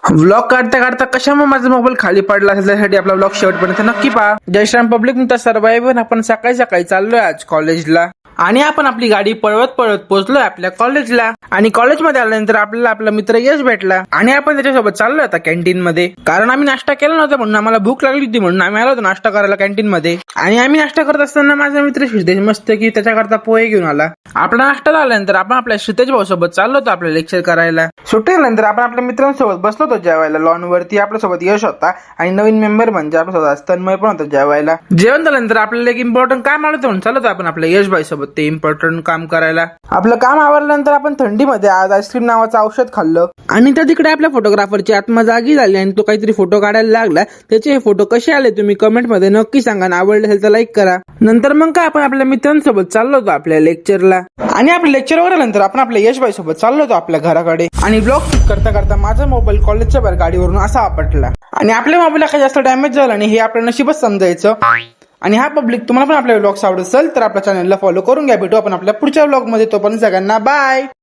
Vlog काढता काढता कशामुळे माझा मोबाईल खाली पडला असेल त्यासाठी आपला व्लॉग शेवटपर्यंत नक्की पहा. जय श्रीराम पब्लिक, मी तर सर्वायवर. आपण सकाळी सकाळी चाललोय आज कॉलेजला आणि आपण आपली गाडी पळवत पळवत पोहोचलोय आपल्या कॉलेजला. आणि कॉलेजमध्ये आल्यानंतर आपल्याला आपला मित्र यश भेटला आणि आपण त्याच्यासोबत चाललोय आता कॅन्टीन मध्ये, कारण आम्ही नाश्ता केला नव्हता म्हणून आम्हाला भूक लागली होती म्हणून आम्ही आलो होतो नाश्ता करायला कॅन्टीन मध्ये. आणि आम्ही नाश्ता करत असताना माझा मित्र श्रीतेज मस्त की त्याच्याकरता पोहे घेऊन आला. आपला नाश्ता झाल्यानंतर आपण आपल्या श्रीतेज भाऊ सोबत चाललो होतो आपल्या लेक्चर करायला. सुट्टीनंतर आपण आपल्या मित्रांसोबत बसलो होतो जेवायला लॉन वरती. आपल्यासोबत यश होता आणि नवीन मेंबर म्हणजे आपल्यासोबत तन्मय पण होता जेवायला. जेवण झाल्यानंतर आपल्याला एक इम्पॉर्टंट काम आलं होतं म्हणून चालत आपण आपल्या यश भाई सोबत ते इम्पॉर्टंट काम करायला. आपलं काम आवरल्यानंतर आपण थंडीमध्ये आज आईस्क्रीम नावाचं औषध खाल्लं आणि त्या तिकडे आपल्या फोटोग्राफरची आत्मा जागी झाली आणि तो काहीतरी फोटो काढायला लागला. त्याचे हे फोटो कसे आले तुम्ही कमेंट मध्ये नक्की सांगा. आवडले असेल तर लाईक करा. नंतर मग काय आपण आपल्या मित्रांसोबत चाललो होतो आपल्या लेक्चरला आणि आपल्या लेक्चर वगैरे आपण आपल्या यशबाई सोबत चाललो होतो आपल्या घराकडे. आणि ब्लॉग शूट करता करता माझा मोबाईल कॉलेजच्या बाहेर गाडीवरून असा आपटला आणि आपल्या मोबाईलला काही जास्त डॅमेज झाला आणि हे आपलं नशीबच समजायचं. आणि हा पब्लिक, तुम्हाला पण आपल्या व्लॉग्स आवडत असेल तर आपल्या चॅनलला फॉलो करून घ्या. भेटू आपण आपल्या पुढच्या व्लॉग मध्ये. तोपर्यंत सगळ्यांना बाय.